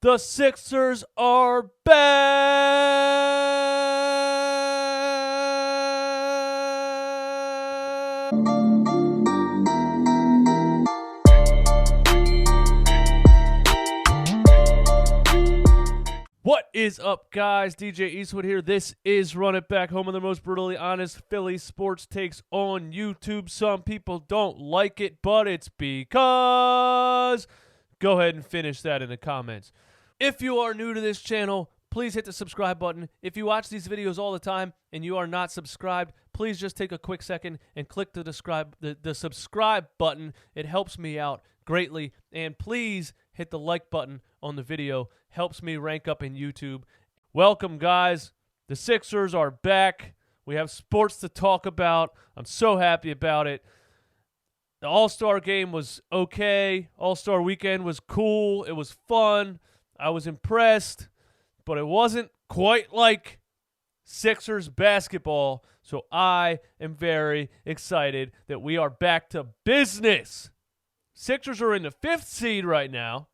The Sixers are back! What is up, guys? DJ Eastwood here. This is Run It Back, home of the most brutally honest Philly sports takes on YouTube. Some people don't like it, but it's because... Go ahead and finish that in the comments. If you are new to this channel, please hit the subscribe button. If you watch these videos all the time and you are not subscribed, please just take a quick second and click the subscribe button. It helps me out greatly. And please hit the like button on the video. Helps me rank up in YouTube. Welcome, guys. The Sixers are back. We have sports to talk about. I'm so happy about it. The All-Star game was okay. All-Star weekend was cool. It was fun. I was impressed, but it wasn't quite like Sixers basketball, so I am very excited that we are back to business. Sixers are in the 5th seed right now,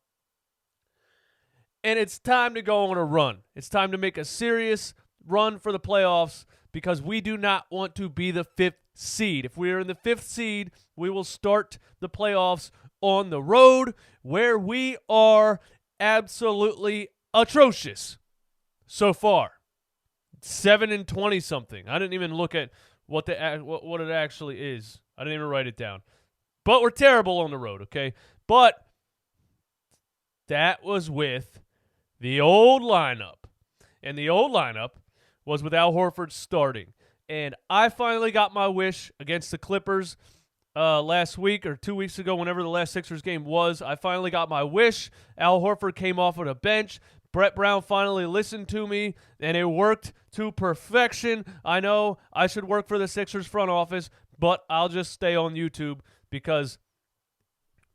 and it's time to go on a run. It's time to make a serious run for the playoffs because we do not want to be the 5th seed. If we are in the 5th seed, we will start the playoffs on the road where we are absolutely atrocious so far. 7-20 something. I didn't even look at what it actually is. I didn't even write it down. But we're terrible on the road, okay? But that was with the old lineup. And the old lineup was with Al Horford starting. And I finally got my wish against the Clippers last week or 2 weeks ago, whenever the last Sixers game was. I finally got my wish. Al Horford came off of the bench. Brett Brown finally listened to me, and it worked to perfection. I know I should work for the Sixers front office, but I'll just stay on YouTube because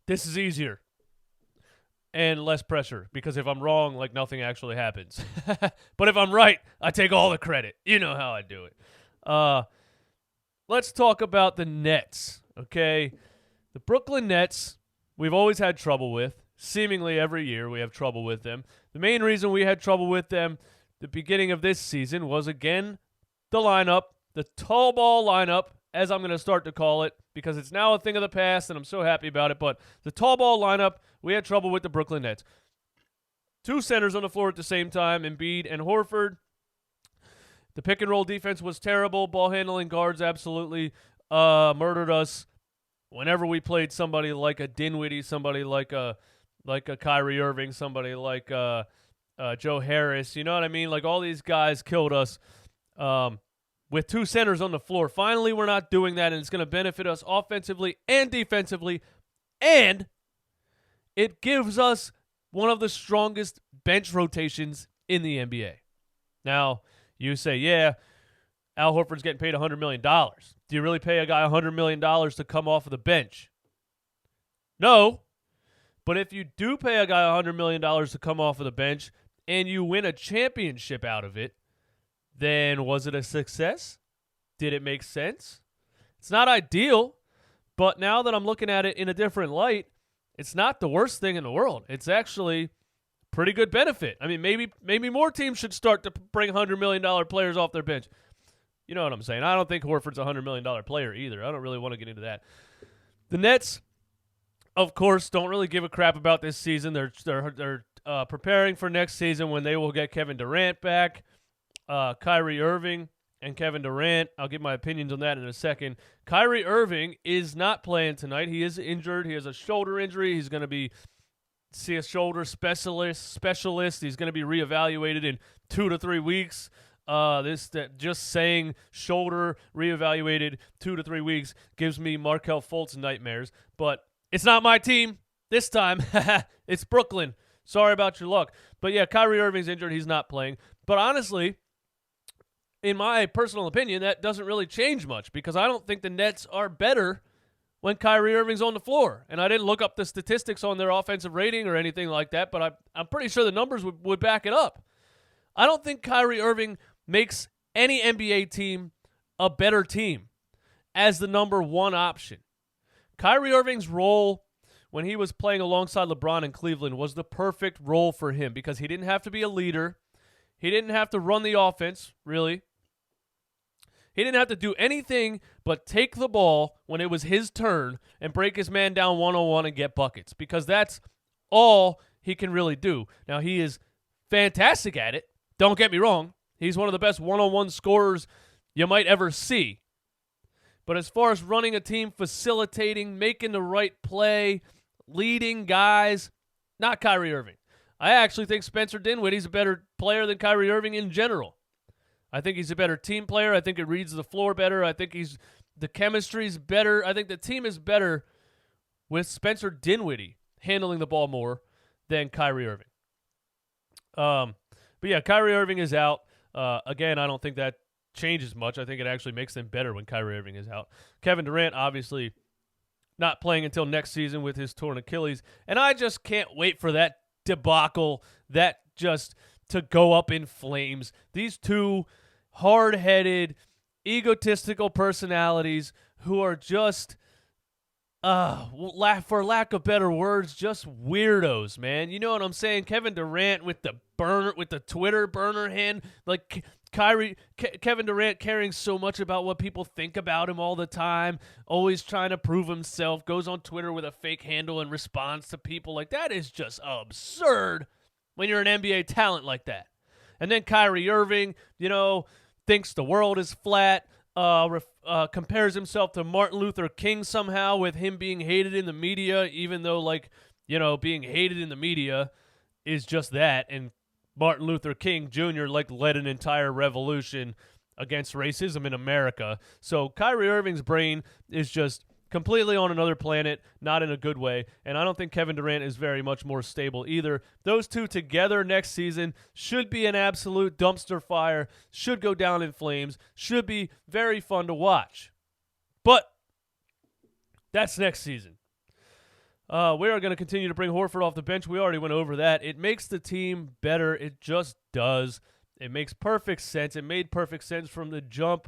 this is easier and less pressure, because if I'm wrong, like, nothing actually happens. But if I'm right, I take all the credit. You know how I do it. Let's talk about the Nets, okay? The Brooklyn Nets, we've always had trouble with. Seemingly every year we have trouble with them. The main reason we had trouble with them the beginning of this season was, again, the lineup, the tall ball lineup, as I'm going to start to call it, because it's now a thing of the past, and I'm so happy about it. But the tall ball lineup, we had trouble with the Brooklyn Nets. 2 centers on the floor at the same time, Embiid and Horford. The pick-and-roll defense was terrible. Ball-handling guards absolutely murdered us. Whenever we played somebody like a Dinwiddie, somebody like a Kyrie Irving, somebody like Joe Harris, you know what I mean? Like, all these guys killed us with 2 centers on the floor. Finally, we're not doing that, and it's going to benefit us offensively and defensively, and it gives us one of the strongest bench rotations in the NBA. Now, you say, yeah, Al Horford's getting paid $100 million. Do you really pay a guy $100 million to come off of the bench? No. But if you do pay a guy $100 million to come off of the bench and you win a championship out of it, then was it a success? Did it make sense? It's not ideal, but now that I'm looking at it in a different light, it's not the worst thing in the world. It's actually pretty good benefit. I mean, maybe more teams should start to bring $100 million players off their bench. You know what I'm saying? I don't think Horford's a $100 million player either. I don't really want to get into that. The Nets, of course, don't really give a crap about this season. They're preparing for next season when they will get Kevin Durant back, Kyrie Irving, and Kevin Durant. I'll give my opinions on that in a second. Kyrie Irving is not playing tonight. He is injured. He has a shoulder injury. He's going to see a shoulder specialist. He's going to be reevaluated in 2 to 3 weeks. Just saying shoulder reevaluated 2 to 3 weeks gives me Markelle Fultz nightmares. But it's not my team this time. It's Brooklyn. Sorry about your luck. But yeah, Kyrie Irving's injured. He's not playing. But honestly, in my personal opinion, that doesn't really change much because I don't think the Nets are better when Kyrie Irving's on the floor. And I didn't look up the statistics on their offensive rating or anything like that, but I'm pretty sure the numbers would back it up. I don't think Kyrie Irving makes any NBA team a better team as the number one option. Kyrie Irving's role when he was playing alongside LeBron in Cleveland was the perfect role for him because he didn't have to be a leader. He didn't have to run the offense, really. He didn't have to do anything but take the ball when it was his turn and break his man down one-on-one and get buckets because that's all he can really do. Now, he is fantastic at it. Don't get me wrong. He's one of the best one-on-one scorers you might ever see. But as far as running a team, facilitating, making the right play, leading guys, not Kyrie Irving. I actually think Spencer Dinwiddie's a better player than Kyrie Irving in general. I think he's a better team player. I think it reads the floor better. I think the chemistry's better. I think the team is better with Spencer Dinwiddie handling the ball more than Kyrie Irving. But yeah, Kyrie Irving is out. Again, I don't think that changes much. I think it actually makes them better when Kyrie Irving is out. Kevin Durant, obviously, not playing until next season with his torn Achilles. And I just can't wait for that debacle, that just to go up in flames. These two hard-headed, egotistical personalities who are just, for lack of better words, just weirdos, man. You know what I'm saying? Kevin Durant with the Twitter burner hand, like Kevin Durant caring so much about what people think about him all the time, always trying to prove himself, goes on Twitter with a fake handle and responds to people. Like, that is just absurd when you're an NBA talent like that. And then Kyrie Irving, thinks the world is flat, compares himself to Martin Luther King somehow with him being hated in the media, even though, being hated in the media is just that. And Martin Luther King Jr. led an entire revolution against racism in America. So Kyrie Irving's brain is just completely on another planet, not in a good way. And I don't think Kevin Durant is very much more stable either. Those two together next season should be an absolute dumpster fire, should go down in flames, should be very fun to watch. But that's next season. We are going to continue to bring Horford off the bench. We already went over that. It makes the team better. It just does. It makes perfect sense. It made perfect sense from the jump.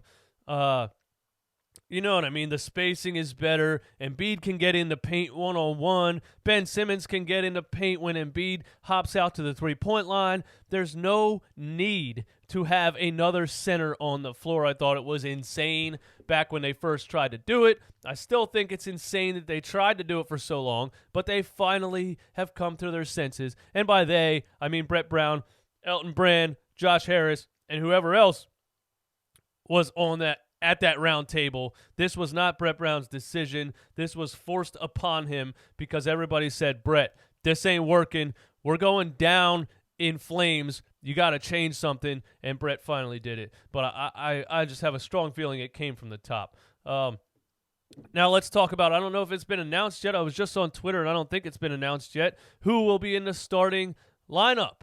You know what I mean? The spacing is better. Embiid can get in the paint one-on-one. Ben Simmons can get in the paint when Embiid hops out to the three-point line. There's no need to have another center on the floor. I thought it was insane back when they first tried to do it. I still think it's insane that they tried to do it for so long, but they finally have come to their senses. And by they, I mean Brett Brown, Elton Brand, Josh Harris, and whoever else was on that at that round table. This was not Brett Brown's decision. This was forced upon him because everybody said, Brett, this ain't working. We're going down in flames. You got to change something, and Brett finally did it. But I just have a strong feeling it came from the top. Now let's talk about, I don't know if it's been announced yet. I was just on Twitter, and I don't think it's been announced yet, who will be in the starting lineup.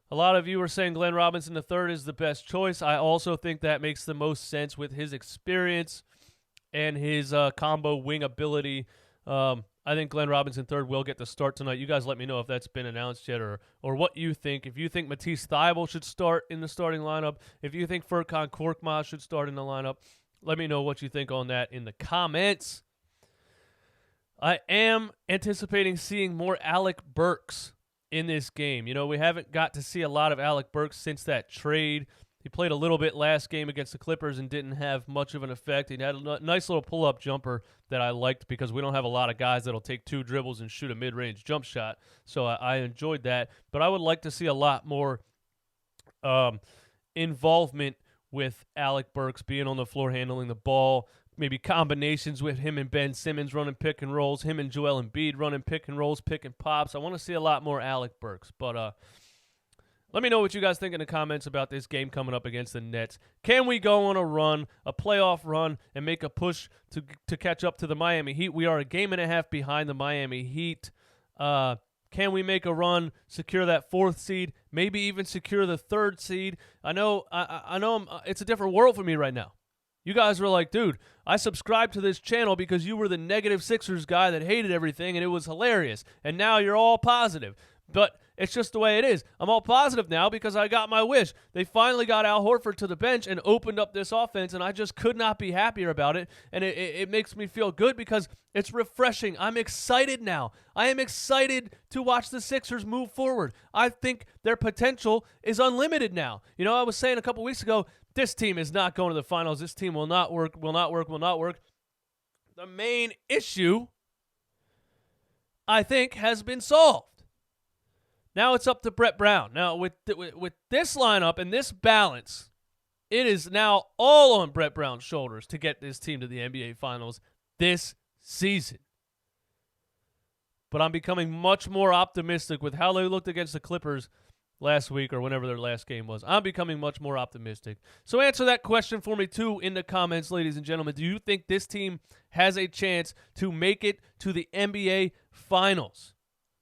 A lot of you are saying Glenn Robinson III is the best choice. I also think that makes the most sense with his experience and his combo wing ability. I think Glenn Robinson III will get the start tonight. You guys let me know if that's been announced yet or what you think. If you think Matisse Thybulle should start in the starting lineup, if you think Furkan Korkmaz should start in the lineup, let me know what you think on that in the comments. I am anticipating seeing more Alec Burks in this game. We haven't got to see a lot of Alec Burks since that trade. He played a little bit last game against the Clippers and didn't have much of an effect. He had a nice little pull-up jumper that I liked because we don't have a lot of guys that'll take two dribbles and shoot a mid-range jump shot. So I enjoyed that. But I would like to see a lot more involvement with Alec Burks being on the floor handling the ball, maybe combinations with him and Ben Simmons running pick and rolls, him and Joel Embiid running pick and rolls, pick and pops. I want to see a lot more Alec Burks. But let me know what you guys think in the comments about this game coming up against the Nets. Can we go on a run, a playoff run, and make a push to catch up to the Miami Heat? We are a game and a half behind the Miami Heat. Can we make a run, secure that fourth seed, maybe even secure the third seed? I know it's a different world for me right now. You guys were like, dude, I subscribed to this channel because you were the negative Sixers guy that hated everything, and it was hilarious. And now you're all positive. But it's just the way it is. I'm all positive now because I got my wish. They finally got Al Horford to the bench and opened up this offense, and I just could not be happier about it. And it makes me feel good because it's refreshing. I'm excited now. I am excited to watch the Sixers move forward. I think their potential is unlimited now. You know, I was saying a couple weeks ago, this team is not going to the finals. This team will not work, will not work, will not work. The main issue, I think, has been solved. Now it's up to Brett Brown. Now, with this lineup and this balance, it is now all on Brett Brown's shoulders to get this team to the NBA Finals this season. But I'm becoming much more optimistic with how they looked against the Clippers last week or whenever their last game was. I'm becoming much more optimistic. So answer that question for me, too, in the comments, ladies and gentlemen. Do you think this team has a chance to make it to the NBA Finals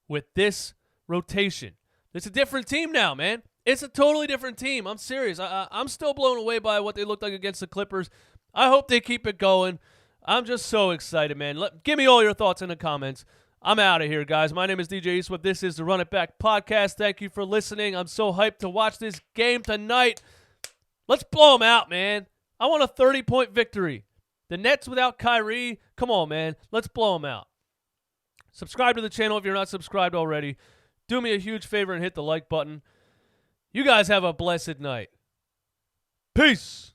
with this rotation? It's a different team now, man. It's a totally different team. I'm serious. I'm still blown away by what they looked like against the Clippers. I hope they keep it going. I'm just so excited, man. Give me all your thoughts in the comments. I'm out of here, guys. My name is DJ Eastwood. This is the Run It Back podcast. Thank you for listening. I'm so hyped to watch this game tonight. Let's blow them out, man. I want a 30-point victory. The Nets without Kyrie, come on, man. Let's blow them out. Subscribe to the channel if you're not subscribed already. Do me a huge favor and hit the like button. You guys have a blessed night. Peace.